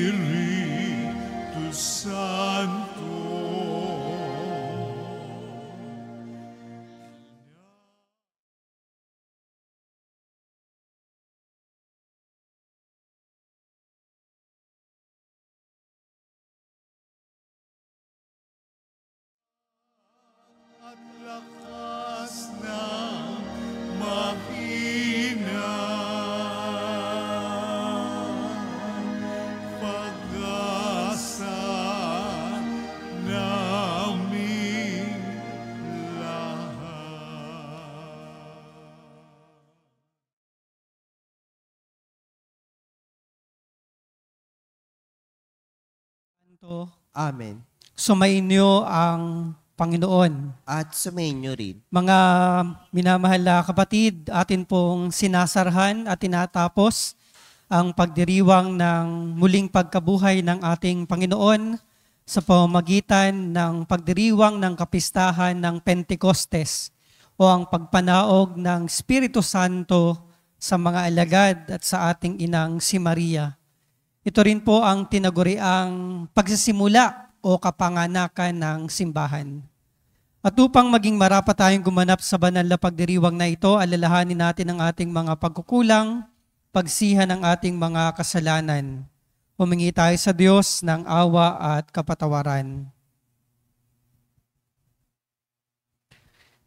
Espiritu Santo. At lakas ng mahina, pag-asa namin lahat. Amen. Sumainyo ang Panginoon. At sumainyo rin. Mga minamahal na kapatid, atin pong sinasarhan at tinatapos ang pagdiriwang ng muling pagkabuhay ng ating Panginoon sa pamamagitan ng pagdiriwang ng kapistahan ng Pentecostes o ang pagpanaog ng Espiritu Santo sa mga alagad at sa ating inang si Maria. Ito rin po ang tinaguriang pagsisimula o kapanganakan ng simbahan. At upang maging marapat tayong gumanap sa banal na pagdiriwang na ito, alalahanin natin ang ating mga pagkukulang, pagsihan ng ating mga kasalanan. Humingi tayo sa Diyos ng awa at kapatawaran.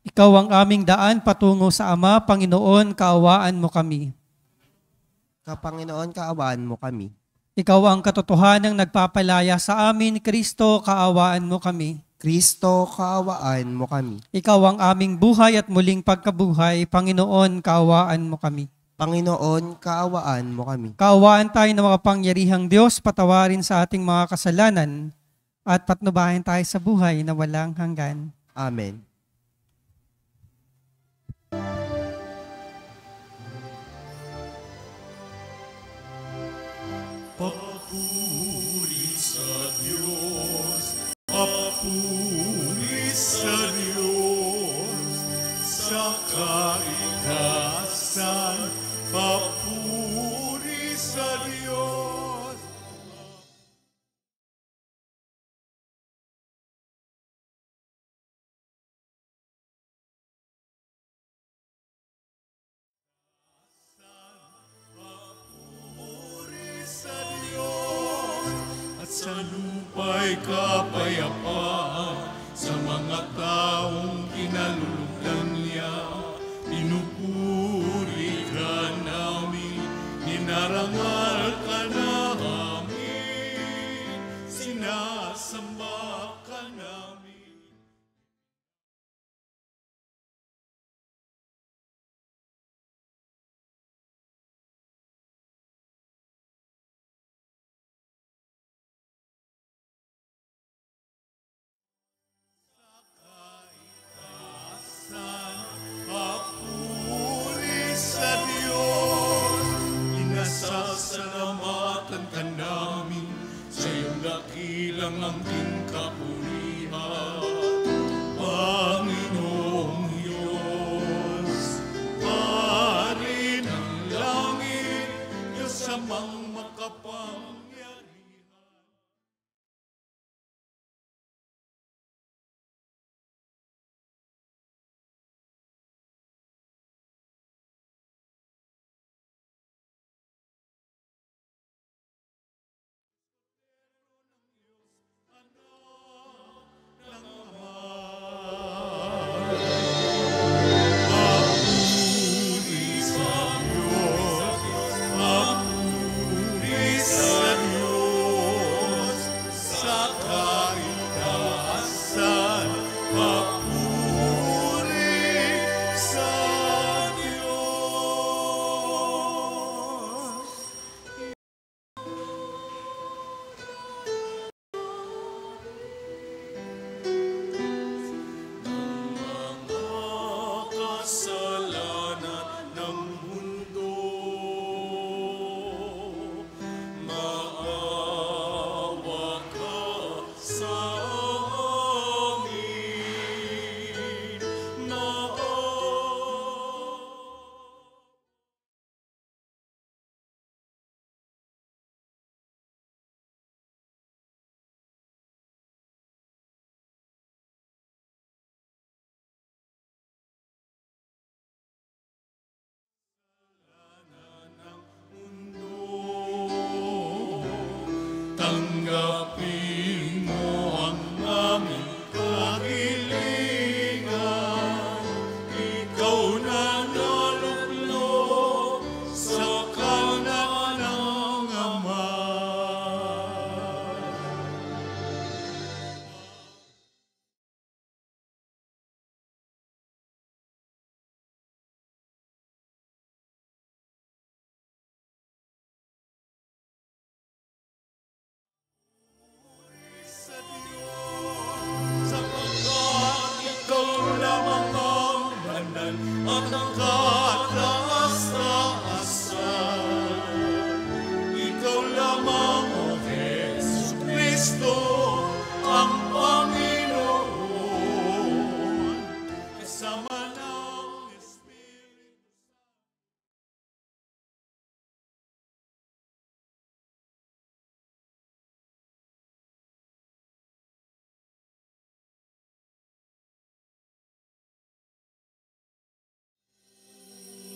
Ikaw ang aming daan patungo sa Ama, Panginoon, kaawaan mo kami. Kapanginoon, kaawaan mo kami. Ikaw ang katotohanang nagpapalaya sa amin, Kristo, kaawaan mo kami. Kristo, kaawaan mo kami. Ikaw ang aming buhay at muling pagkabuhay, Panginoon, kaawaan mo kami. Panginoon, kaawaan mo kami. Kaawaan tayo ng makapangyarihang Diyos, patawarin sa ating mga kasalanan, at patnubayan tayo sa buhay na walang hanggan. Amen. Papuri sa Diyos, papuri sa Diyos, sa kaitasan, papuri sa Diyos. Sa lupa'y kapayapaan, sa mga taong kinalulugdan niya. Pinupuri ka namin, ninarangal ka namin, sinasamba ka namin. Papuri sa Diyos, inasasalamatan ka namin sa iyong dakilang angking kapurihan. Panginoong Diyos, Hari ng langit, Diyos amang makapangyarihan. Papuri Tanggapin mo ang aming kahilingan. Ikaw na naluklok sa kanan ng Ama. Sa Diyos, sapagkat ikaw lamang ang banal at ang kataas-taasan. Ikaw lamang, O Jesus Cristo, ang Panginoon, kasama ng Espiritu.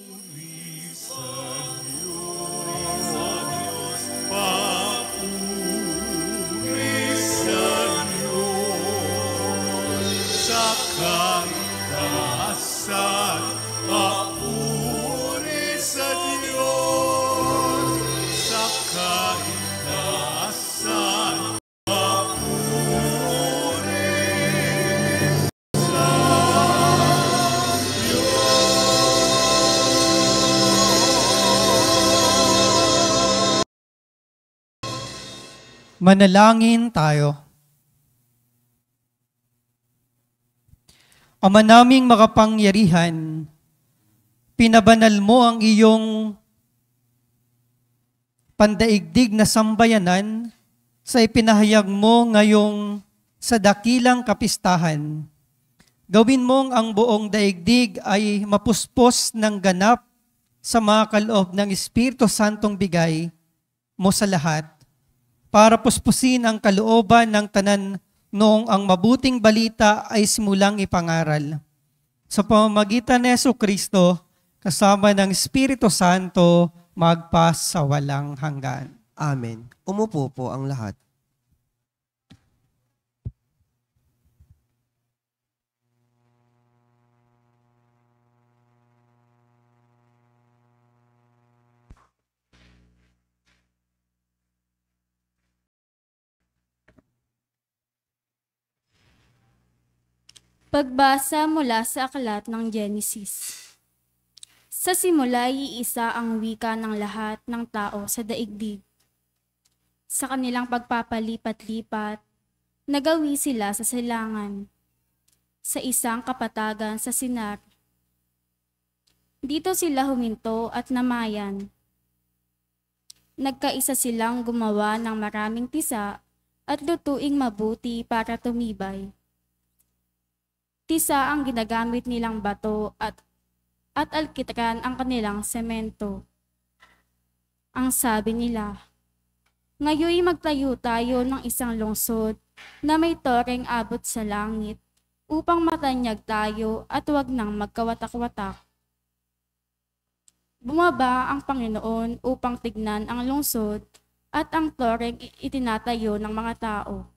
Papuri sa Diyos, sa kaitaasan. Papuri sa Diyos, sa kaitaasan. Papuri sa Manalangin tayo. Ama naming makapangyarihan, pinabanal mo ang iyong pandaigdig na sambayanan sa ipinahayag mo ngayong sa dakilang kapistahan. Gawin mong ang buong daigdig ay mapuspos ng ganap sa mga kaloob ng Espiritu Santong bigay mo sa lahat, para puspusin ang kalooban ng tanan noong ang mabuting balita ay simulang ipangaral. Sa pamamagitan ni Jesucristo, kasama ng Espiritu Santo, magpas sa walang hanggan. Amen. Umupo po ang lahat. Pagbasa mula sa aklat ng Genesis. Sa simula, iisa ang wika ng lahat ng tao sa daigdig. Sa kanilang pagpapalipat-lipat, nagawi sila sa silangan, sa isang kapatagan sa Sinar. Dito sila huminto at namayan. Nagkaisa silang gumawa ng maraming tisa at lutuing mabuti para tumibay. Tisa ang ginagamit nilang bato at alkitran ang kanilang semento. Ang sabi nila, ngayoy magtayo tayo ng isang lungsod na may toreng abot sa langit upang matanyag tayo at huwag nang magkawatak-watak. Bumaba ang Panginoon upang tignan ang lungsod at ang toreng itinatayo ng mga tao.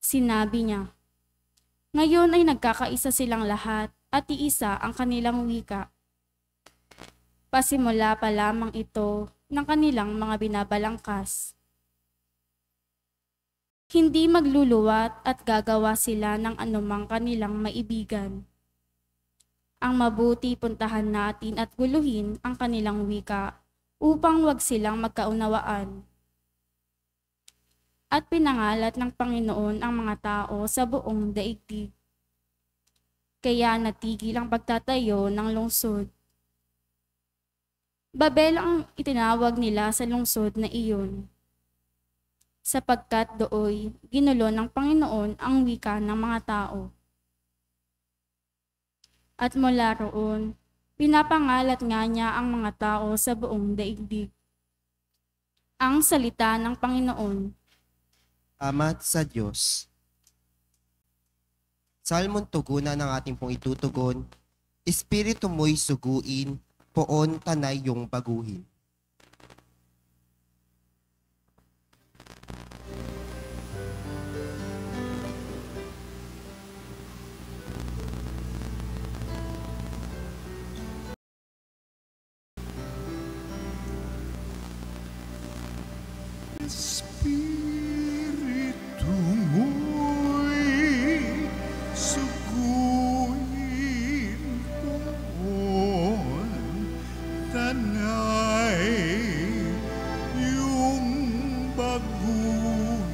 Sinabi niya, ngayon ay nagkakaisa silang lahat at iisa ang kanilang wika. Pasimula pa lamang ito ng kanilang mga binabalangkas. Hindi magluluwat at gagawa sila ng anumang kanilang maibigan. Ang mabuti puntahan natin at guluhin ang kanilang wika upang wag silang magkaunawaan. At pinangalat ng Panginoon ang mga tao sa buong daigdig. Kaya natigil ang pagtatayo ng lungsod. Babel ang itinawag nila sa lungsod na iyon, sapagkat dooy ginulo ng Panginoon ang wika ng mga tao. At mula roon, pinapangalat nga niya ang mga tao sa buong daigdig. Ang salita ng Panginoon. Salamat sa Diyos. Salmon tugunan ng ating pong itutugon, Espiritu mo'y suguin, poon tanay yung baguhin. Espiritu mo'y suguin poon, tanay yung baguhin.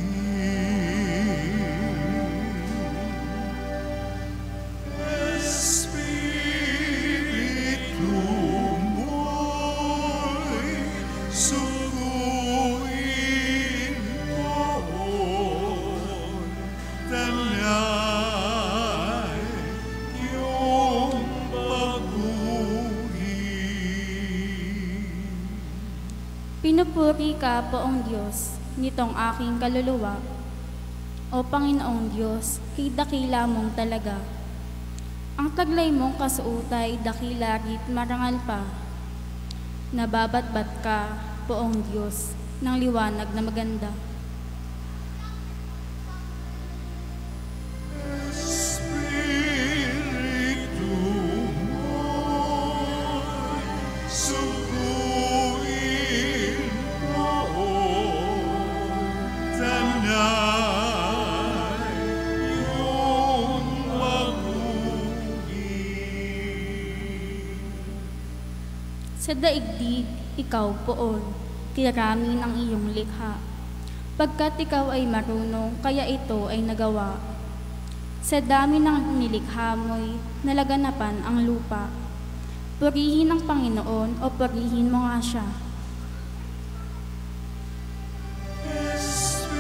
Espiritu mo'y suguin poon, tanay yung baguhin. Pinupuri ka, Poong Diyos, nitong aking kaluluwa. O Panginoong Diyos, kay dakila mong talaga. Ang taglay mong kasuotay, dakila rit marangal pa. Nababatbat ka, Poong Diyos, ng liwanag na maganda. Espiritu mo'y suguin poon, tanay yung baguhin. Sa daigdig, ikaw, Poon, kirami ng iyong likha. Pagkat ikaw ay marunong, kaya ito ay nagawa. Sa dami ng nilikha mo'y nalaganapan ang lupa. Purihin ang Panginoon o purihin mo nga siya. Espiritu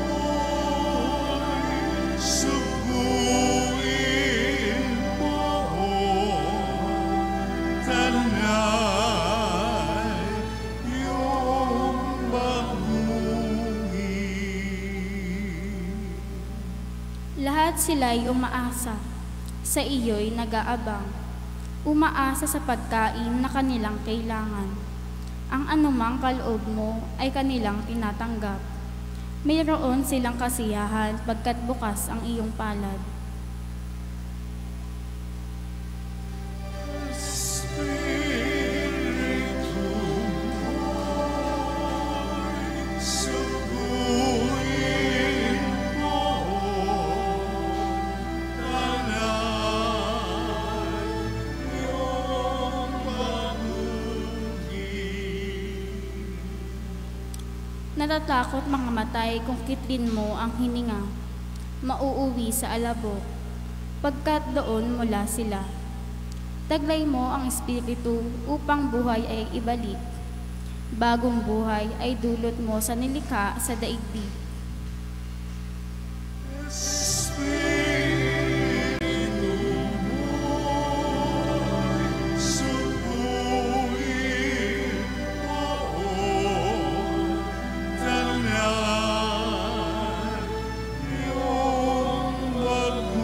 mo'y suguin poon, tanay yung baguhin. Lahat sila'y umaasa, sa iyo'y nag-aabang. Umaasa sa pagkain na kanilang kailangan. Ang anumang kaloob mo ay kanilang tinatanggap. Mayroon silang kasiyahan pagkat bukas ang iyong palad. Espiritu mo'y suguin poon, tanay yung baguhin. Natatakot mga matay kung kitlin mo ang hininga. Mauuwi sa alabok, pagkat doon mula sila. Taglay mo ang espiritu upang buhay ay ibalik. Bagong buhay ay dulot mo sa nilikha sa daigdig. Espiritu mo'y suguin poon, tanay yung baguhin.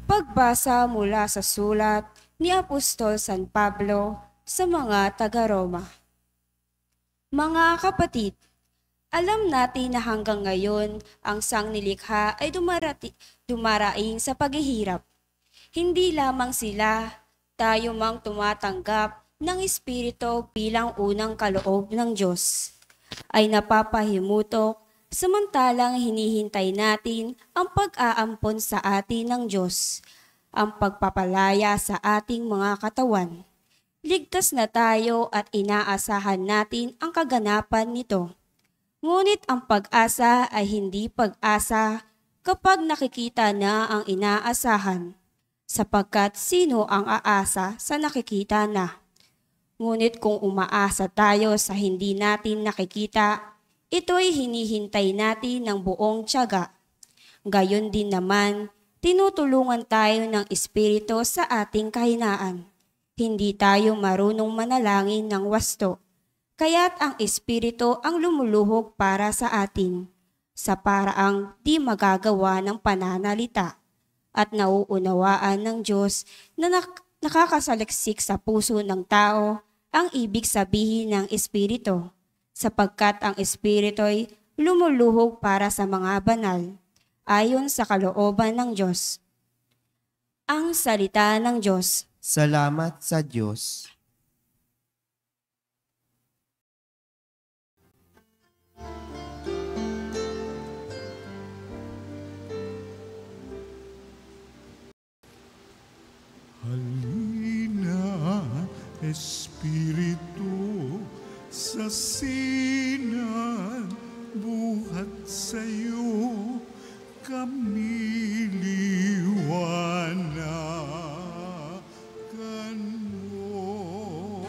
Pagbasa mula sa sulat ni Apostol San Pablo sa mga taga-Roma. Mga kapatid, alam natin na hanggang ngayon ang sangnilikha ay dumaraing sa paghihirap. Hindi lamang sila, tayo mang tumatanggap ng Espiritu bilang unang kaloob ng Diyos, ay napapahimutok samantalang hinihintay natin ang pag-aampon sa atin ng Diyos, ang pagpapalaya sa ating mga katawan. Ligtas na tayo at inaasahan natin ang kaganapan nito. Ngunit ang pag-asa ay hindi pag-asa kapag nakikita na ang inaasahan, sapagkat sino ang aasa sa nakikita na? Ngunit kung umaasa tayo sa hindi natin nakikita, ito'y hinihintay natin ng buong tiyaga. Gayon din naman, tinutulungan tayo ng Espiritu sa ating kahinaan. Hindi tayo marunong manalangin ng wasto, kaya't ang Espiritu ang lumuluhog para sa atin, sa paraang di magagawa ng pananalita. at nauunawaan ng Diyos na nakakasaliksik sa puso ng tao ang ibig sabihin ng Espiritu, sapagkat ang Espiritu'y lumuluhog para sa mga banal, ayon sa kalooban ng Diyos. Ang salita ng Diyos. Salamat sa Diyos. Halina, Espiritu, sa sinan, buhat sa'yo, kami liwanagan mo.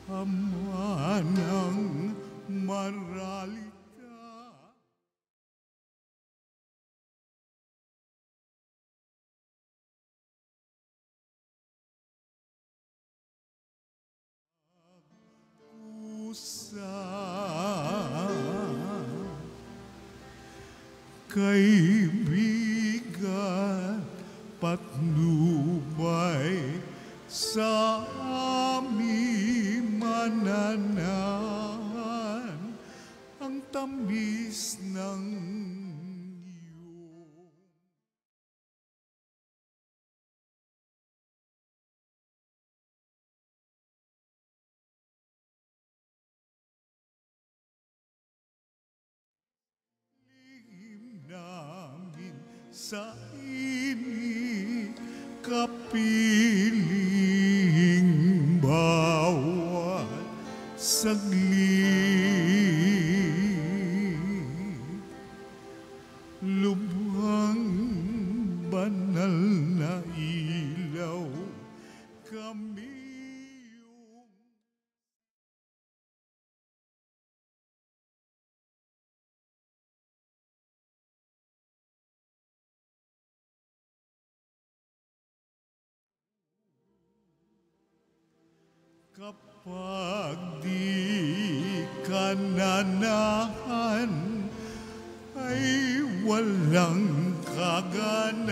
Ama ng maralita, kaibigan, patnubay sa aming mananahan, ang tamis ng iyong namin sa ini kapiling bawat saglit. Lubhang banal na ilaw, kami yung kapag di ka nanahan, ay walang kaganapan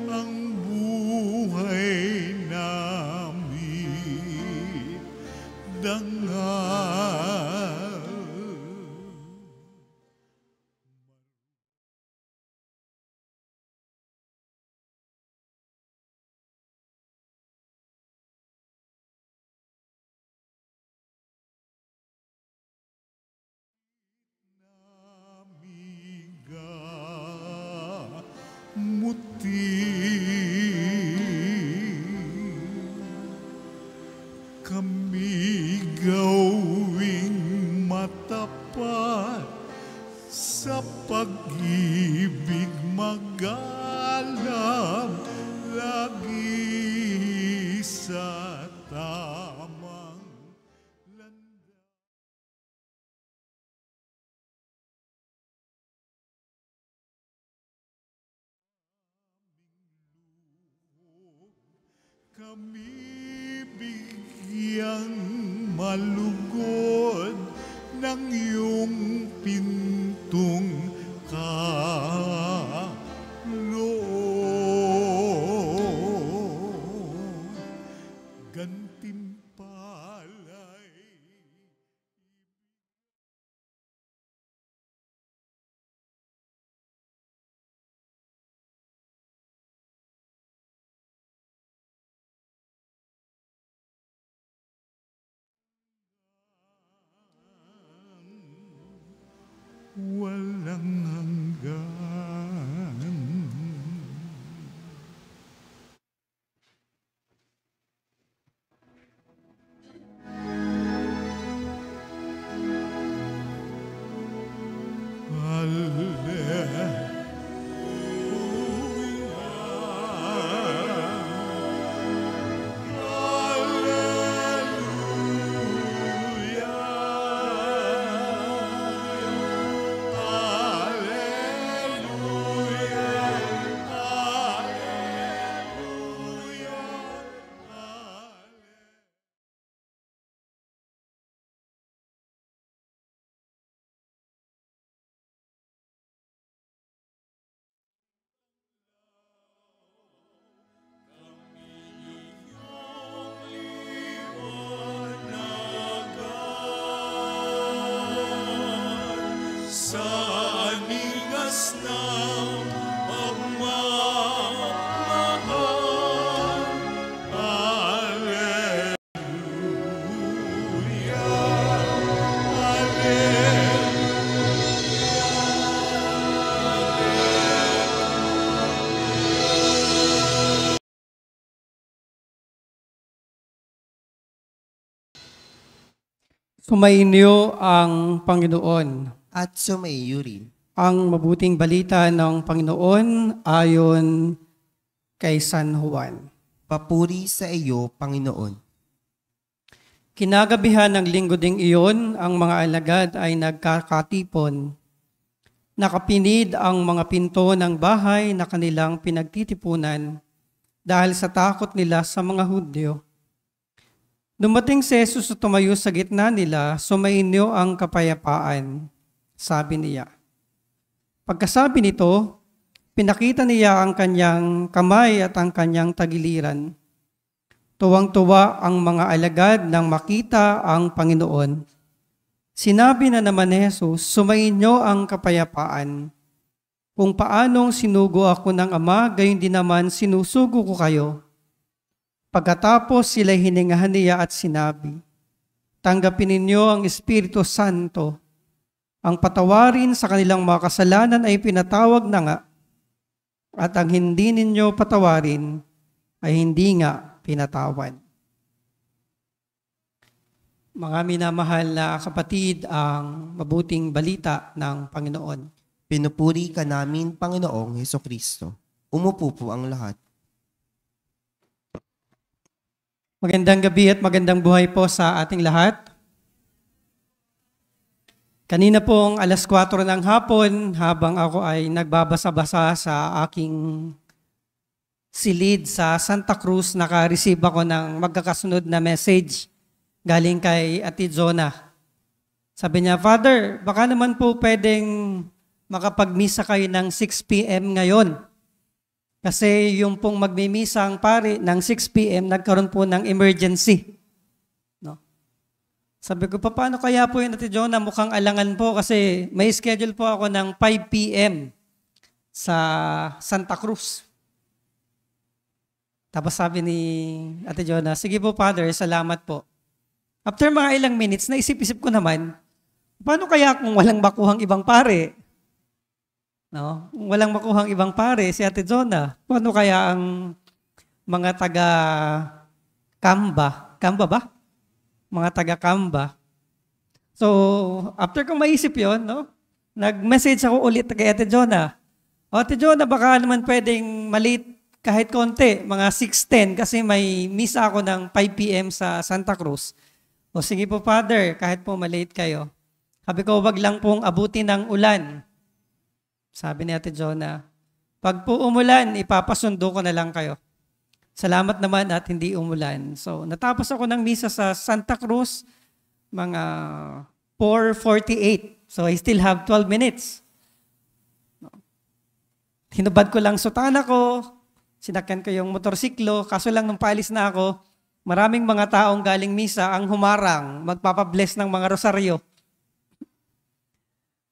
ang buhay namin dangal. Amiga, muti, kami gawing matapat sa pag-ibig magalam, lagi sa tamang landas. Kami bigyang malugod ng iyong pintong kaloob. Gantimpala'y wala Sumainyo ang Panginoon. At sumaiyo rin. Ang mabuting balita ng Panginoon ayon kay San Juan. Papuri sa iyo, Panginoon. Kinagabihan ng linggo ding iyon, ang mga alagad ay nagkakatipon. Nakapinid ang mga pinto ng bahay na kanilang pinagtitipunan dahil sa takot nila sa mga Hudyo. Dumating si Jesus at tumayo sa gitna nila, sumainyo ang kapayapaan, sabi niya. Pagkasabi nito, pinakita niya ang kanyang kamay at ang kanyang tagiliran. Tuwang-tuwa ang mga alagad nang makita ang Panginoon. Sinabi na naman ni Jesus, sumainyo ang kapayapaan. Kung paanong sinugo ako ng Ama, gayon din naman sinusugo ko kayo. Pagkatapos sila'y hiningahan niya at sinabi, tanggapin ninyo ang Espiritu Santo. Ang patawarin sa kanilang mga kasalanan ay pinatawag na nga, at ang hindi ninyo patawarin ay hindi nga pinatawad. Mga minamahal na kapatid, ang mabuting balita ng Panginoon. Pinupuri ka namin, Panginoong Hesukristo. Umupo po ang lahat. Magandang gabi at magandang buhay po sa ating lahat. Kanina pong 4:00 ng hapon, habang ako ay nagbabasa-basa sa aking silid sa Santa Cruz, naka-receive ako ng magkakasunod na message galing kay Ate Jonah. Sabi niya, Father, baka naman po pwedeng makapagmisa kayo ng 6 p.m. ngayon. Kasi yung pong magmimisa ang pare ng 6 p.m. nagkaroon po ng emergency. No? Sabi ko, paano kaya po yun, Ate Jonah? Mukhang alangan po kasi may schedule po ako ng 5 p.m. sa Santa Cruz. Tapos sabi ni Ate Jonah, sige po, Father, salamat po. After mga ilang minutes, naisip-isip ko naman, paano kaya kung walang makuhang ibang pare? No? Walang makuhang ibang pare, si Ate Jonah. Paano kaya ang mga taga-Kamba? Kamba ba? Mga taga-Kamba. So, after kong maisip yon, no? Nag-message ako ulit kay Ate Jonah. Ate Jonah, baka naman pwedeng malate kahit konti, mga 6:10 kasi may misa ako ng 5 p.m. sa Santa Cruz. O sige po, Father, kahit po malate kayo. Sabi ko, wag lang pong abutin ng ulan. Sabi ni Ate Jonah, pag po umulan, ipapasundo ko na lang kayo. Salamat naman at hindi umulan. So, natapos ako ng misa sa Santa Cruz, mga 4:48. So, I still have 12 minutes. Hinubad ko lang sutana ko, sinakyan ko yung motorsiklo, kaso lang nung paalis na ako, maraming mga taong galing misa ang humarang, magpapabless ng mga rosaryo.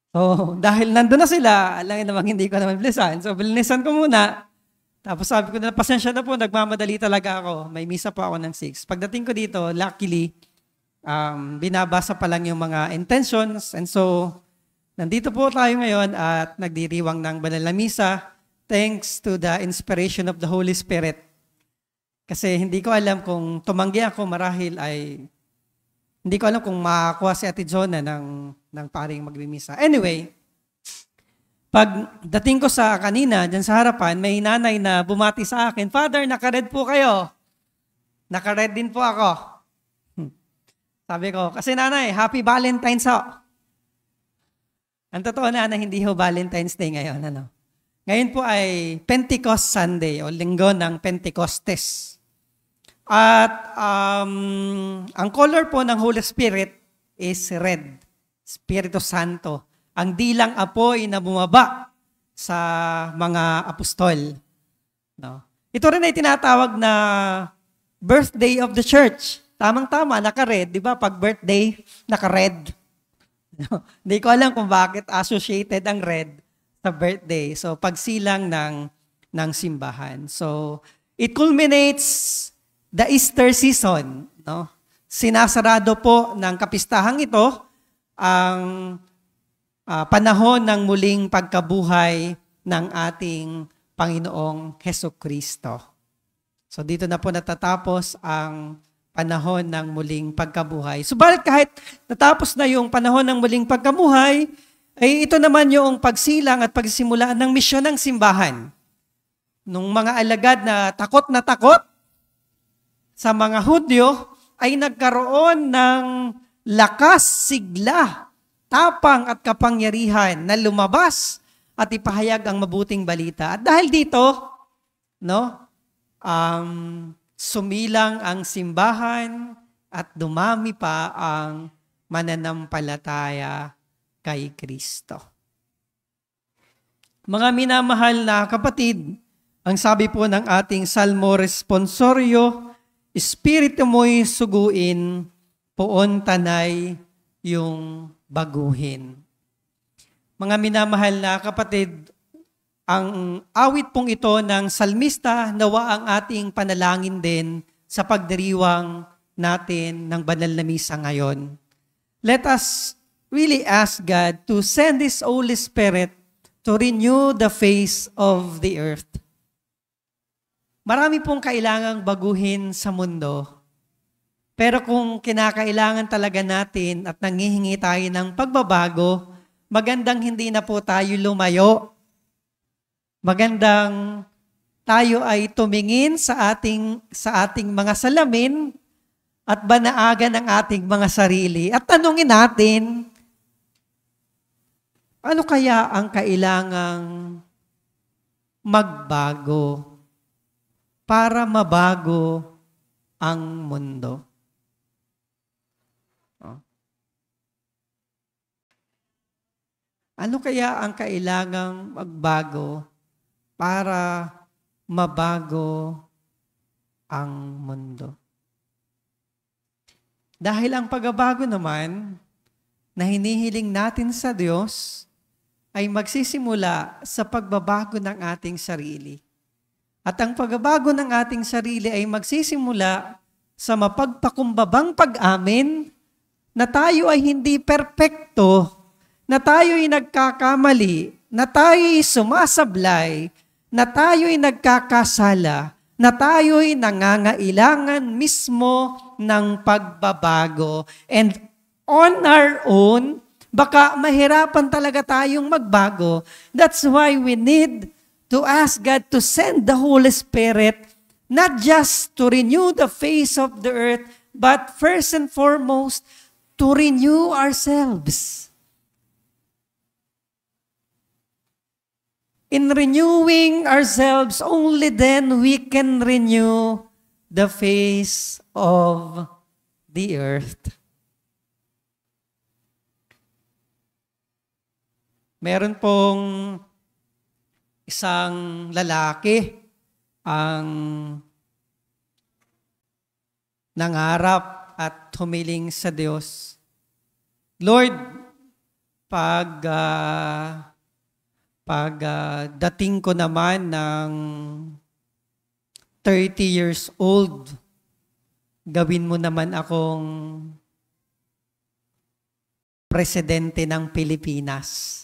So, dahil nandun na sila, alangin namang hindi ko naman blessan. So, blessan ko muna. Tapos sabi ko na, pasensya na po, nagmamadali talaga ako. May misa po ako ng 6. Pagdating ko dito, luckily, binabasa pa lang yung mga intentions. And so, nandito po tayo ngayon at nagdiriwang ng banal na misa thanks to the inspiration of the Holy Spirit. Kasi hindi ko alam kung tumanggi ako marahil ay hindi ko alam kung makakuha si Ate Jonah ng paring magmimisa. Anyway, pag dating ko sa kanina, dyan sa harapan, may nanay na bumati sa akin, Father, naka-red po kayo. Naka-red din po ako. Sabi ko, kasi nanay, Happy Valentine's ho. Ang totoo na hindi ho Valentine's Day ngayon. Ano? Ngayon po ay Pentecost Sunday o linggo ng Pentecostes. At ang color po ng Holy Spirit is red, Espiritu Santo. Ang dilang apoy na bumaba sa mga apostol. No? Ito rin ay tinatawag na birthday of the church. Tamang-tama, naka-red. Di ba? Pag birthday, naka-red. No? Hindi ko alam kung bakit associated ang red sa birthday. So, pagsilang ng simbahan. So, it culminates the Easter season, no? Sinasarado po ng kapistahang ito ang panahon ng muling pagkabuhay ng ating Panginoong Hesukristo. So dito na po natatapos ang panahon ng muling pagkabuhay. Subalit kahit natapos na yung panahon ng muling pagkabuhay, ay ito naman yung pagsilang at pagsimulaan ng misyon ng simbahan. Nung mga alagad na takot sa mga Hudyo, ay nagkaroon ng lakas, sigla, tapang at kapangyarihan na lumabas at ipahayag ang mabuting balita. At dahil dito, sumilang ang simbahan at dumami pa ang mananampalataya kay Kristo. Mga minamahal na kapatid, ang sabi po ng ating Salmo Responsorio, Espiritu mo'y suguin, poon tanay yung baguhin. Mga minamahal na kapatid, ang awit pong ito ng salmista, nawa ang ating panalangin din sa pagdiriwang natin ng banal na misa ngayon. Let us really ask God to send His Holy Spirit to renew the face of the earth. Marami pong kailangang baguhin sa mundo. Pero kung kinakailangan talaga natin at nanghihingi tayo ng pagbabago, magandang hindi na po tayo lumayo. Magandang tayo ay tumingin sa ating mga salamin at banaagan ang ating mga sarili. At tanungin natin, ano kaya ang kailangang magbago para mabago ang mundo? Ano kaya ang kailangang magbago para mabago ang mundo? Dahil ang pagbabago naman na hinihiling natin sa Diyos ay magsisimula sa pagbabago ng ating sarili. At ang pagbabago ng ating sarili ay magsisimula sa mapagpakumbabang pag-amin na tayo ay hindi perpekto, na tayo ay nagkakamali, na tayo ay sumasablay, na tayo ay nagkakasala, na tayo ay nangangailangan mismo ng pagbabago. And on our own, baka mahirapan talaga tayong magbago. That's why we need to ask God to send the Holy Spirit, not just to renew the face of the earth, but first and foremost, to renew ourselves. In renewing ourselves, only then we can renew the face of the earth. Meron pong isang lalaki ang nangarap at humiling sa Diyos. Lord, dating ko naman ng 30 years old, gawin mo naman akong presidente ng Pilipinas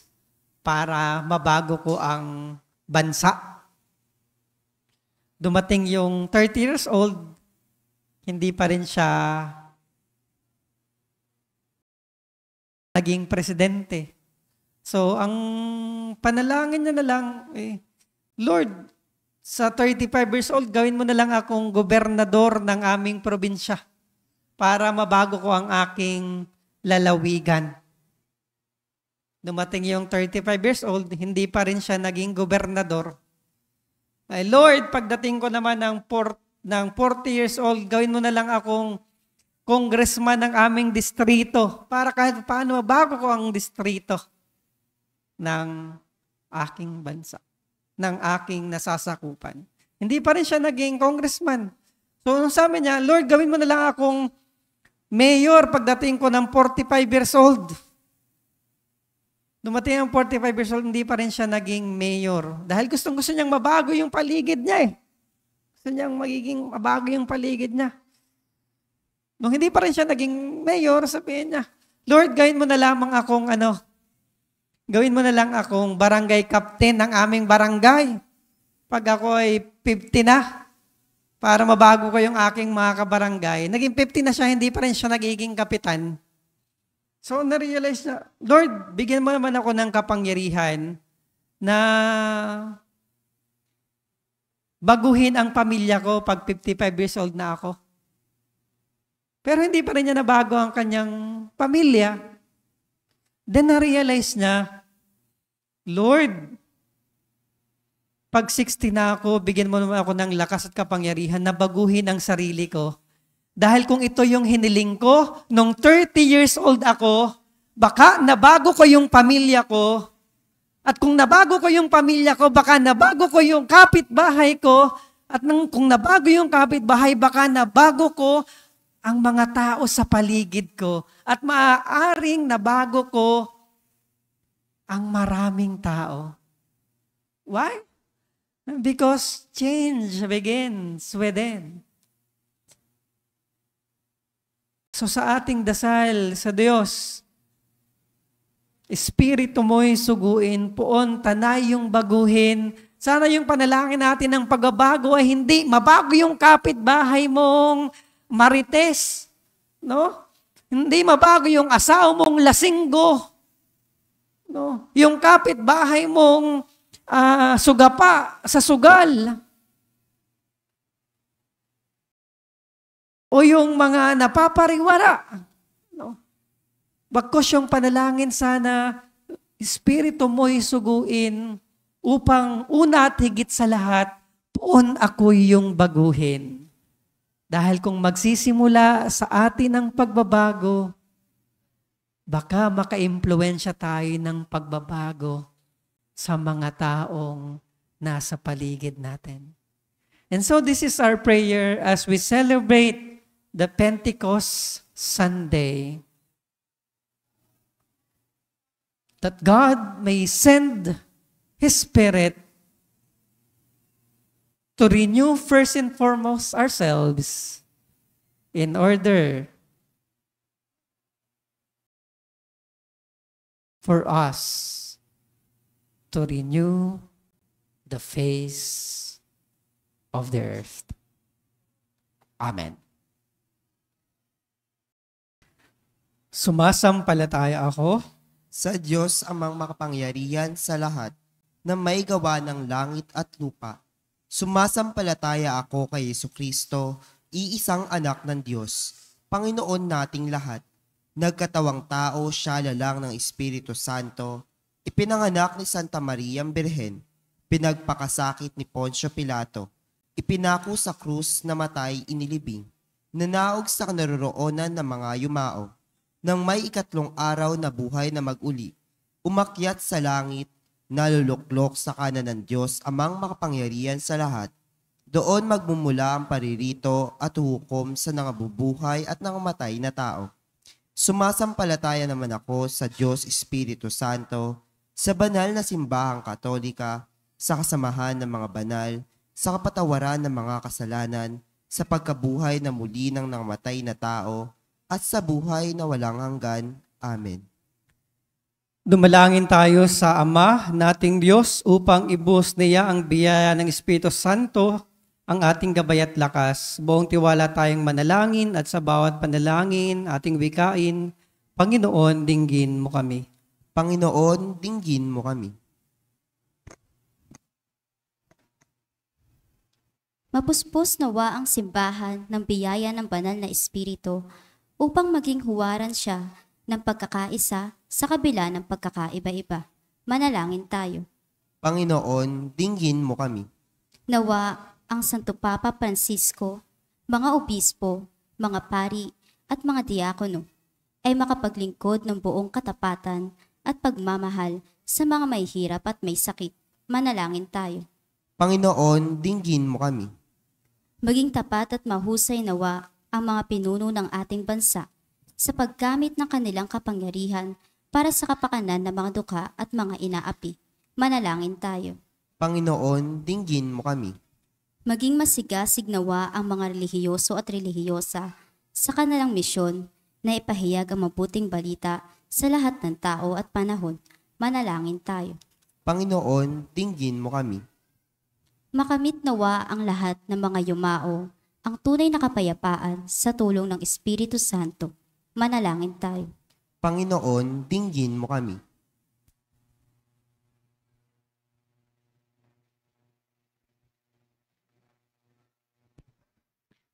para mabago ko ang bansa. Dumating yung 30 years old, hindi pa rin siya naging presidente. So, ang panalangin niya na lang, Lord, sa 35 years old, gawin mo na lang akong gobernador ng aming probinsya para mabago ko ang aking lalawigan. Dumating yung 35 years old, hindi pa rin siya naging gobernador. Lord, pagdating ko naman ng 40 years old, gawin mo na lang akong congressman ng aming distrito para kahit paano mabago ko ang distrito ng aking bansa, ng aking nasasakupan. Hindi pa rin siya naging congressman. So, sabi niya, Lord, gawin mo na lang akong mayor pagdating ko ng 45 years old. Dumating ang 45 years old, hindi pa rin siya naging mayor. Dahil gusto niyang mabago yung paligid niya . Gusto niyang mabago yung paligid niya. Nung hindi pa rin siya naging mayor, sabihin niya, Lord, gawin mo na lang akong barangay captain ng aming barangay. Pag ako ay 50 na, para mabago ko yung aking mga kabarangay. Naging 50 na siya, hindi pa rin siya nagiging kapitan. So, na-realize na, Lord, bigyan mo naman ako ng kapangyarihan na baguhin ang pamilya ko pag 55 years old na ako. Pero hindi pa rin niya nabago ang kanyang pamilya. Then na-realize niya, Lord, pag 60 na ako, bigyan mo naman ako ng lakas at kapangyarihan na baguhin ang sarili ko. Dahil kung ito yung hiniling ko, nung 30 years old ako, baka nabago ko yung pamilya ko. At kung nabago ko yung pamilya ko, baka nabago ko yung kapitbahay ko. At kung nabago yung kapitbahay, baka nabago ko ang mga tao sa paligid ko. At maaaring nabago ko ang maraming tao. Why? Because change begins within. So sa ating dasal sa Diyos, Espiritu mo'y suguin, poon tanay yung baguhin. Sana yung panalangin natin ng pagbabago ay hindi mabago yung kapitbahay mong marites. No? Hindi mabago yung asawa mong lasinggo. No? Yung kapitbahay mong sugapa sa sugal. O yung mga napapariwara. No? Bagkos yung panalangin sana, Espiritu mo'y suguin upang una at higit sa lahat, poon ako'y yung baguhin. Dahil kung magsisimula sa atin ang pagbabago, baka maka-impluwensya tayo ng pagbabago sa mga taong nasa paligid natin. And so this is our prayer as we celebrate the Pentecost Sunday. That God may send His Spirit to renew first and foremost ourselves in order for us to renew the face of the earth. Amen. Sumasampalataya ako Sa Diyos amang makapangyarihan sa lahat na may gawa ng langit at lupa. Sumasampalataya ako kay Jesucristo, iisang anak ng Diyos, Panginoon nating lahat. Nagkatawang tao siya lalang ng Espiritu Santo, ipinanganak ni Santa Maria Birhen, pinagpakasakit ni Poncio Pilato, ipinako sa krus na matay inilibing, nanaog sa kanaroroonan ng mga yumao, nang may 3 araw na buhay na mag-uli, umakyat sa langit, naluluklok sa kanan ng Diyos amang makapangyarihan sa lahat. Doon magmumula ang paririto at hukom sa nangabubuhay at nangamatay na tao. Sumasampalataya naman ako sa Diyos Espiritu Santo, sa banal na simbahang Katolika, sa kasamahan ng mga banal, sa kapatawaran ng mga kasalanan, sa pagkabuhay na muli ng nangamatay na tao, at sa buhay na walang hanggan. Amen. Dumalangin tayo sa Ama nating Diyos upang ibus niya ang biyaya ng Espiritu Santo, ang ating gabay at lakas. Buong tiwala tayong manalangin at sa bawat panalangin ating wikain, Panginoon, dinggin mo kami. Panginoon, dinggin mo kami. Mapuspos nawa ang simbahan ng biyaya ng banal na Espiritu upang maging huwaran siya ng pagkakaisa sa kabila ng pagkakaiba-iba. Manalangin tayo. Panginoon, dinggin mo kami. Nawa ang Santo Papa Francisco, mga obispo, mga pari at mga diakono ay makapaglingkod ng buong katapatan at pagmamahal sa mga may hirap at may sakit. Manalangin tayo. Panginoon, dinggin mo kami. Maging tapat at mahusay nawa ang mga pinuno ng ating bansa sa paggamit ng kanilang kapangyarihan para sa kapakanan ng mga dukha at mga inaapi. Manalangin tayo. Panginoon, dinggin mo kami. Maging masigasig nawa ang mga relihiyoso at relihiyosa sa kanilang misyon na ipahayag ang mabuting balita sa lahat ng tao at panahon. Manalangin tayo. Panginoon, dinggin mo kami. Makamit nawa ang lahat ng mga yumao ang tunay na kapayapaan sa tulong ng Espiritu Santo. Manalangin tayo. Panginoon, dinggin mo kami.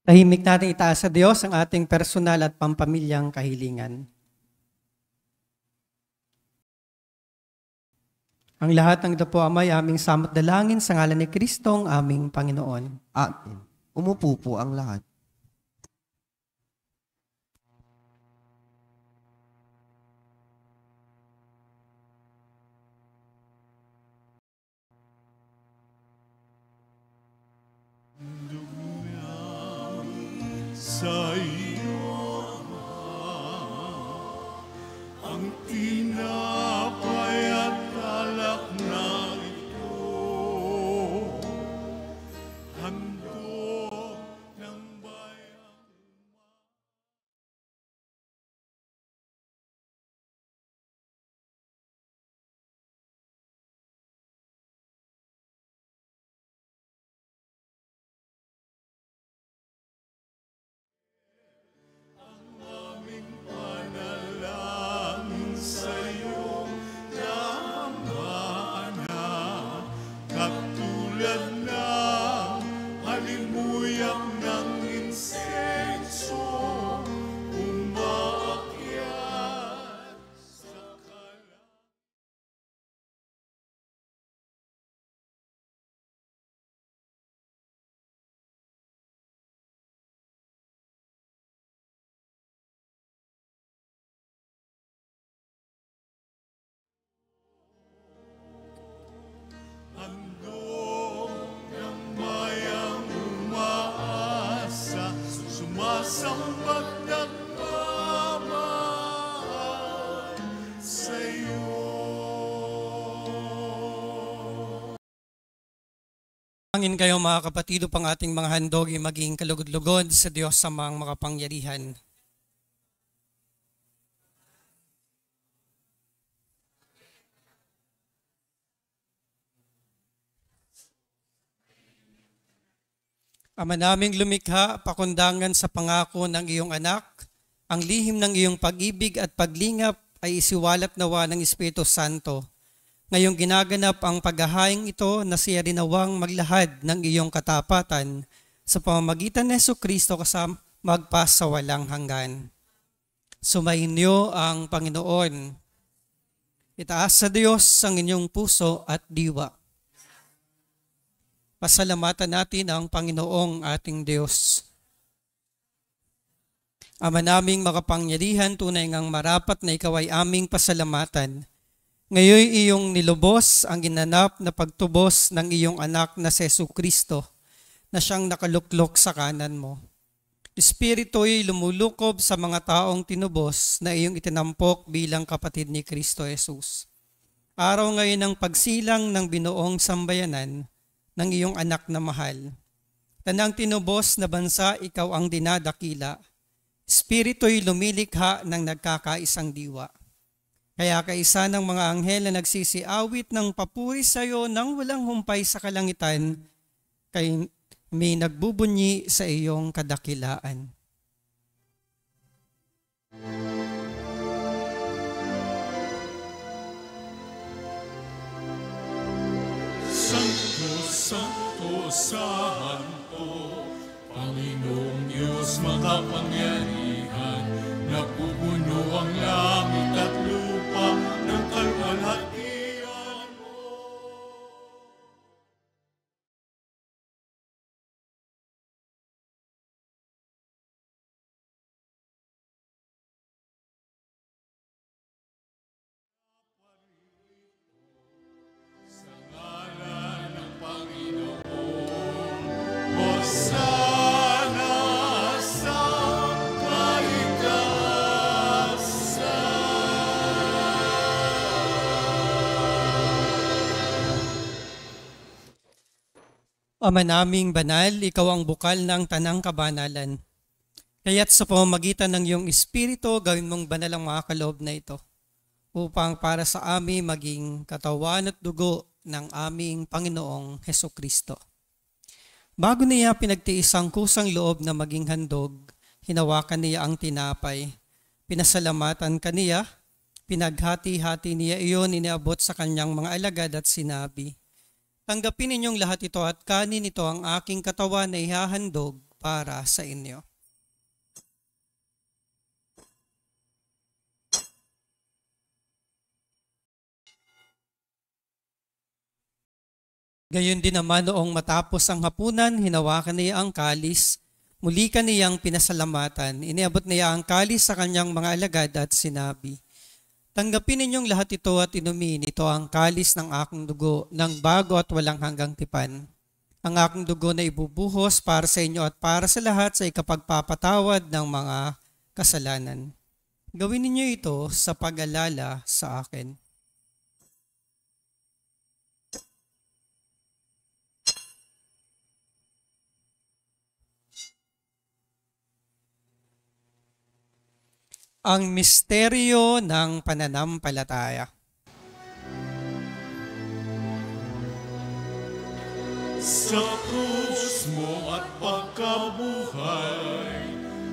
Tahimik natin itaas sa Diyos ang ating personal at pampamilyang kahilingan. Ang lahat ng ito po, Amay, aming samot dalangin sa ngalan ni Kristong aming Panginoon. Amen. Umupo po ang lahat. Sa iyo ang tinapay at alak na ito, handog ng bayan. Panalangin sa iyong dambana, katulad ng halimuyak ng insenso, umaakyat sa kalan. Handog ng bayang umaasa, sumasambat nagmamahal sa iyo. Angin kayo mga kapatid upang ating mga handog ay maging kalugod-lugod sa Diyos sa mga makapangyarihan. Ama naming lumikha, pakundangan sa pangako ng iyong anak, ang lihim ng iyong pag-ibig at paglingap ay isiwalat nawa ng Espiritu Santo. Ngayong ginaganap ang paghahaing ito na siya rin nawang maglahad ng iyong katapatan sa pamamagitan ni Jesucristo kasama magpasawalang hanggan. Sumainyo ang Panginoon. Itaas sa Diyos ang inyong puso at diwa. Pasalamatan natin ang Panginoong ating Diyos. Ama naming makapangyarihan, tunay ngang marapat na ikaw ay aming pasalamatan. Ngayon iyong nilubos ang ginanap na pagtubos ng iyong anak na si Jesucristo na siyang nakaluklok sa kanan mo. Espiritu ay lumulukob sa mga taong tinubos na iyong itinampok bilang kapatid ni Kristo Jesus. Araw ngayon ng pagsilang ng binuong sambayanan ng iyong anak na mahal. Tanang tinubos na bansa, ikaw ang dinadakila. Espiritu'y lumilikha ng nagkakaisang diwa. Kaya kaisa ng mga anghel na nagsisiawit ng papuri sa iyo nang walang humpay sa kalangitan, kay may nagbubunyi sa iyong kadakilaan. Santo, Santo, Santo, Panginoong Diyos makapangyarihan, napupuno ang langit at lupa ng kalwalhatian mo. Sa ngalan ng Panginoon, Hosana sa Ama naming banal, ikaw ang bukal ng tanang kabanalan. Kaya't sa pamamagitan ng iyong Espiritu, gawin mong banal ang mga kaloob na ito, upang para sa amin maging katawan at dugo ng aming Panginoong Hesukristo. Bago niya pinagtiis ang kusang loob na maging handog, hinawakan niya ang tinapay. Pinasalamatan kaniya, pinaghati-hati niya iyon, iniabot sa kanyang mga alagad at sinabi, "Tanggapin ninyong lahat ito at kanin ito ang aking katawan na ihahandog para sa inyo." Gayon din naman noong matapos ang hapunan, hinawakan niya ang kalis, muli kaniyang pinasalamatan, iniabot niya ang kalis sa kanyang mga alagad at sinabi, "Tanggapin ninyong lahat ito at inumin, ito ang kalis ng aking dugo, ng bago at walang hanggang tipan. Ang aking dugo na ibubuhos para sa inyo at para sa lahat sa ikapagpapatawad ng mga kasalanan. Gawin ninyo ito sa pag-alala sa akin." Ang misteryo ng pananampalataya. Sa krus mo at pagkabuhay,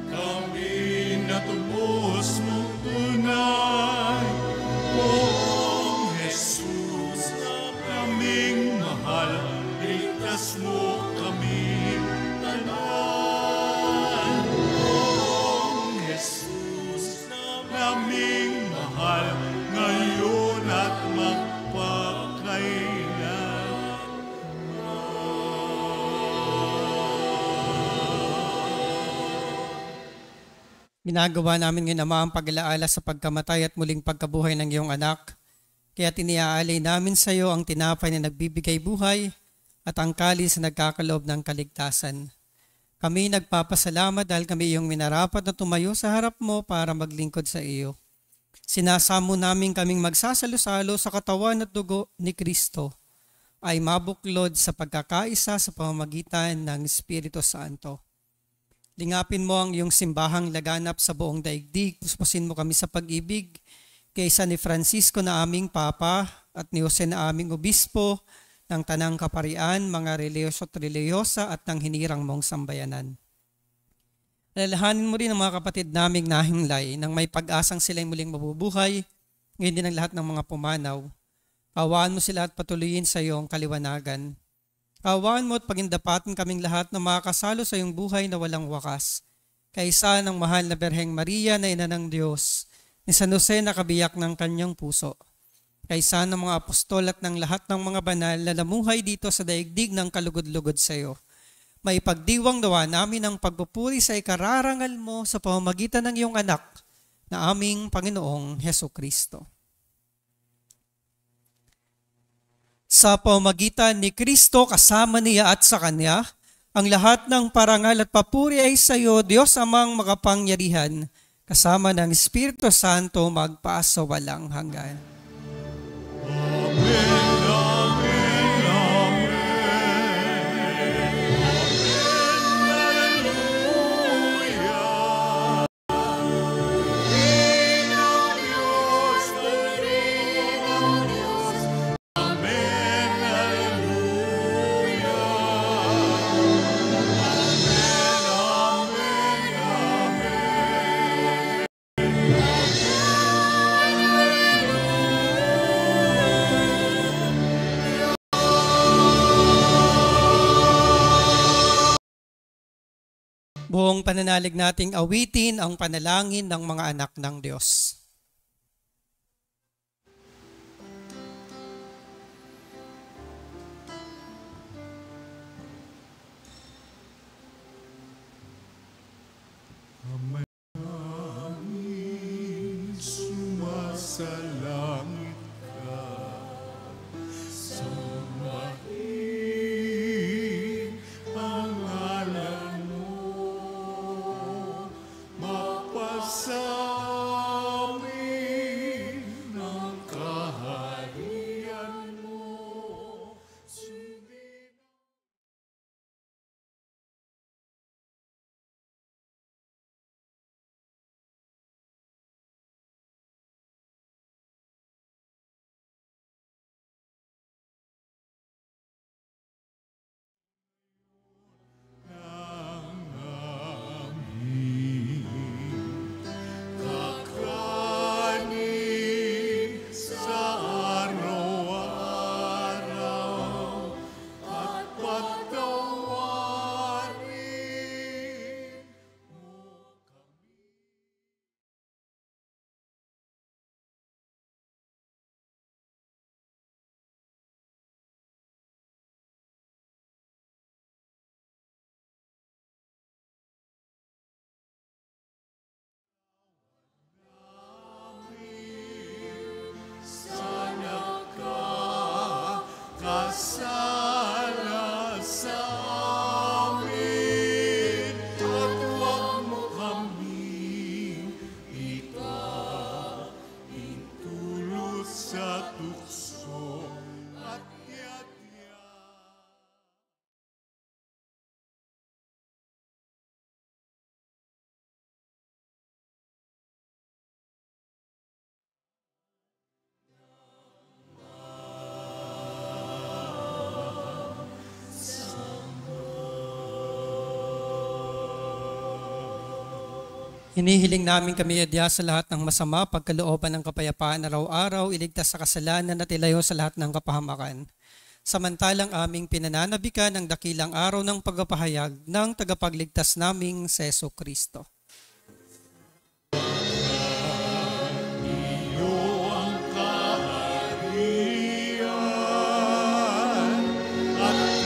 kami natubos mong tunay. Poong Jesus, naming mahal, ligtas mo kami tanan. Poong Jesus, naming mahal, ngayon at magpakailan. Ginagawa namin ngayon, Ama, ang pag-alaala sa pagkamatay at muling pagkabuhay ng iyong anak. Kaya tiniaalay namin sa iyo ang tinapay na nagbibigay buhay at ang kalis na nagkakaloob ng kaligtasan. Kami nagpapasalamat dahil kami iyong minarapat na tumayo sa harap mo para maglingkod sa iyo. Sinasamo namin kaming magsasalo-salo sa katawan at dugo ni Kristo ay mabuklod sa pagkakaisa sa pamamagitan ng Espiritu Santo. Lingapin mo ang iyong simbahang laganap sa buong daigdig. Puspusin mo kami sa pag-ibig kaysa ni Francisco na aming Papa at ni Jose na aming Obispo ng Tanang Kaparian, mga reliyoso at reliyosa at ng hinirang mong sambayanan. Alalahanin mo rin ang mga kapatid naming nahimlay nang may pag-asang sila'y muling mabubuhay, ngayon din ang lahat ng mga pumanaw. Kawaan mo sila at patuloyin sa iyong kaliwanagan. Kawaan mo at pagindapatin kaming lahat na makakasalo sa iyong buhay na walang wakas. Kaisa ng mahal na Berheng Maria na ina ng Diyos, ni San Jose na kabiyak ng kanyang puso. Kaisa ng mga apostol at ng lahat ng mga banal na namuhay dito sa daigdig ng kalugod-lugod sa iyo. May pagdiwang dawa namin ang pagpupuri sa ikararangal mo sa pamamagitan ng iyong anak na aming Panginoong Heso Kristo. Sa pamamagitan ni Kristo, kasama niya at sa Kanya, ang lahat ng parangal at papuri ay sa iyo, Diyos Amang makapangyarihan, kasama ng Espiritu Santo magpaasawalang hanggan. Amen, amen, amen. Hallelujah. Ina Diyos, Ina Diyos. Amen, hallelujah. Amen, amen, amen. Buong pananalig nating awitin ang panalangin ng mga anak ng Diyos. Sumasalangit ka, sumahin ang ngalan mo, mapasami sala sa amin at huwag mo kami itulot sa tukso at yatya. Hinihiling namin kami adya sa lahat ng masama, pagkalooban ng kapayapaan araw-araw, iligtas sa kasalanan at ilayo sa lahat ng kapahamakan. Samantalang aming pinananabikan ang dakilang araw ng pagpapahayag ng tagapagligtas naming sa Hesus Kristo. Iyo ang kaharian at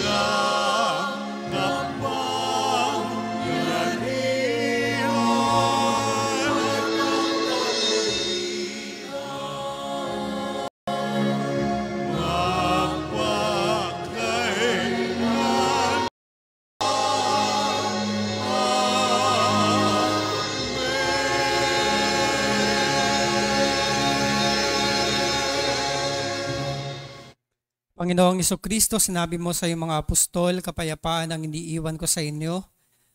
Panginoong Jesucristo, sinabi mo sa iyong mga apostol, kapayapaan ang iniiwan ko sa inyo,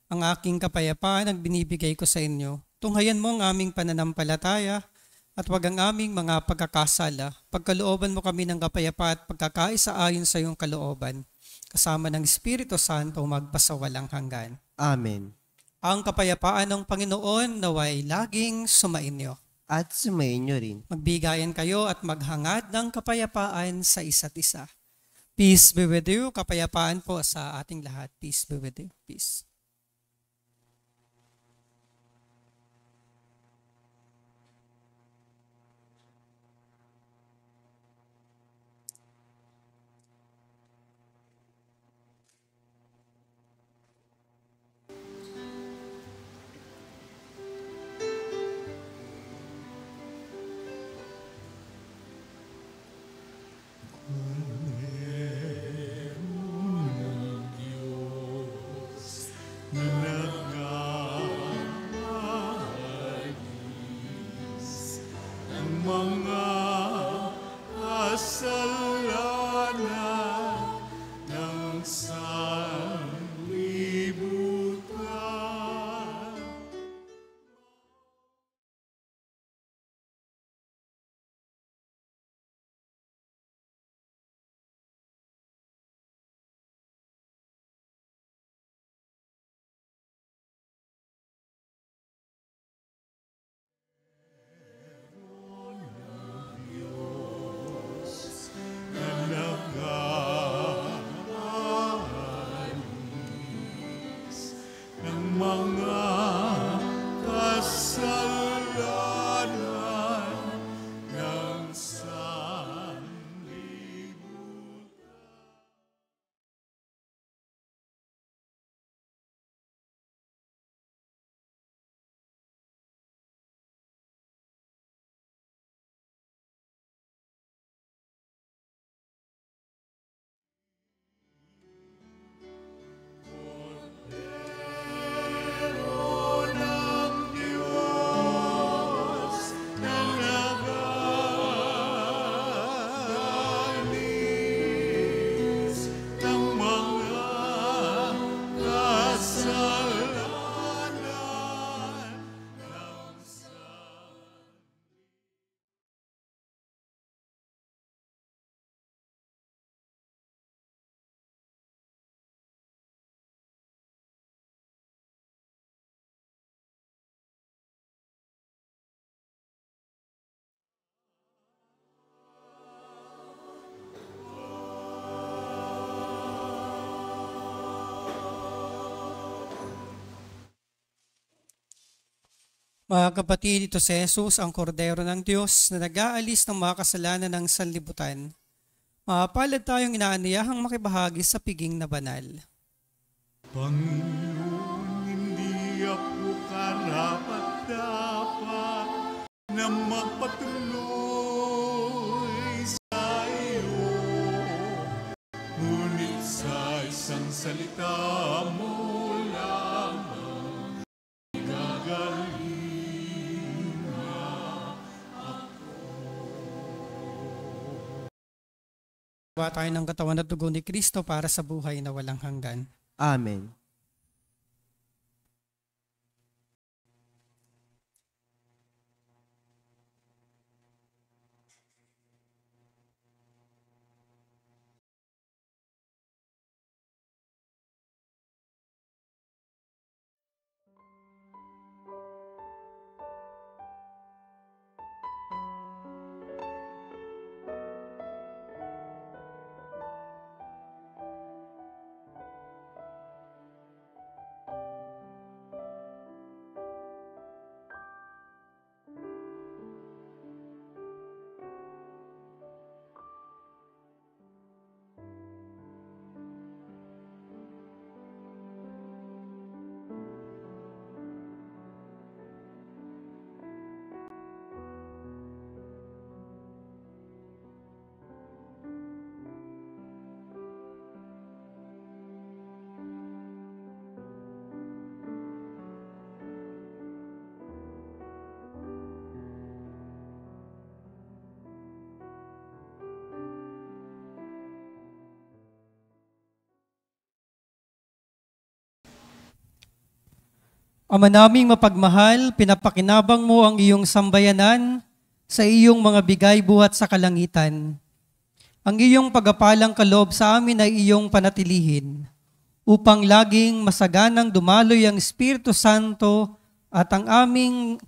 ang aking kapayapaan ang binibigay ko sa inyo. Tunghayan mo ang aming pananampalataya at wag ang aming mga pagkakasala. Pagkalooban mo kami ng kapayapaan at pagkakaisa ayon sa iyong kalooban, kasama ng Espiritu Santo magpasawalang hanggan. Amen. Ang kapayapaan ng Panginoon naway laging sumainyo. At sumayin niyo rin. Magbigayan kayo at maghangad ng kapayapaan sa isa't isa. Peace be with you. Kapayapaan po sa ating lahat. Peace be with you. Peace. mga kasalanan ng sanlibutan. Mga kasalanan ng sanlibutan. Mga kapatid, ito si Jesus, ang kordero ng Diyos na nag-aalis ng mga kasalanan ng sanlibutan. Mapalad tayong inaaniyahang makibahagi sa piging na banal. Panginoon, hindi ako karapat-dapat na magpatuloy sa iyo. salita mo lamang gagaling Gawa tayo ng katawan at dugo ni Kristo para sa buhay na walang hanggan. Amen. Ama naming mapagmahal, pinapakinabang mo ang iyong sambayanan sa iyong mga bigay buhat sa kalangitan. Ang iyong pagapalang kaloob sa amin ay iyong panatilihin, upang laging masaganang dumaloy ang Espiritu Santo at ang aming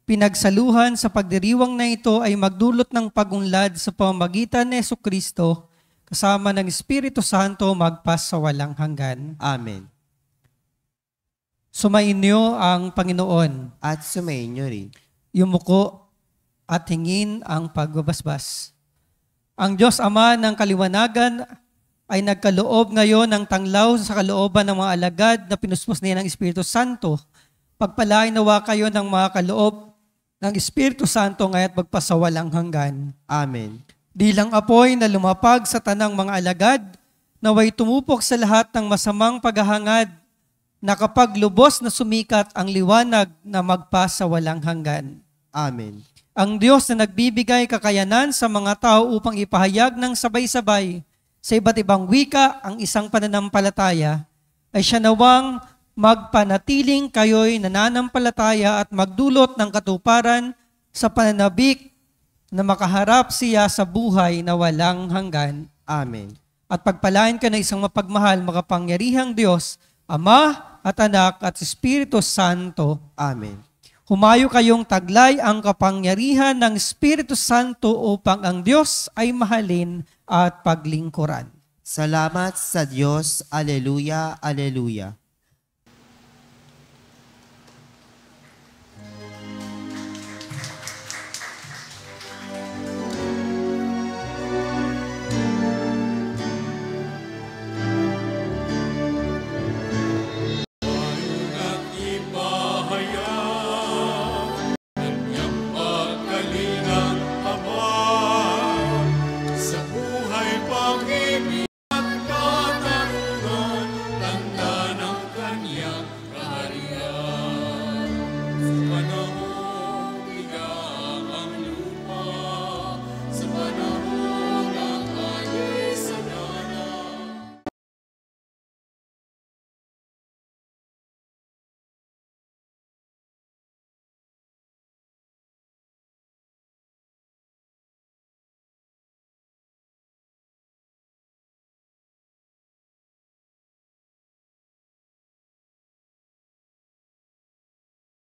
pinagsaluhan sa pagdiriwang na ito ay magdulot ng pagunlad sa pamamagitan ni Jesucristo kasama ng Espiritu Santo magpas sa walang hanggan. Amen. Sumainyo ang Panginoon. At sumainyo rin. Yumuko at hingin ang pagbabasbas. Ang Diyos Ama ng kaliwanagan ay nagkaloob ngayon ng tanglaw sa kalooban ng mga alagad na pinuspos niya ng Espiritu Santo. Pagpalain nawa kayo ng mga kaloob ng Espiritu Santo ngaya't magpasawalang hanggan. Amen. Dilang apoy na lumapag sa tanang mga alagad, naway tumupok sa lahat ng masamang paghahangad, na kapag lubos na sumikat ang liwanag na magpasa walang hanggan. Amen. Ang Diyos na nagbibigay kakayanan sa mga tao upang ipahayag ng sabay-sabay sa iba't ibang wika ang isang pananampalataya, ay siya nawang magpanatiling kayo'y nananampalataya at magdulot ng katuparan sa pananabik na makaharap siya sa buhay na walang hanggan. Amen. At pagpalain ka ng isang mapagmahal, makapangyarihang Diyos, Ama at Anak at Espiritu Santo. Amen. Humayo kayong taglay ang kapangyarihan ng Espiritu Santo upang ang Diyos ay mahalin at paglingkuran. Salamat sa Diyos. Aleluya, aleluya.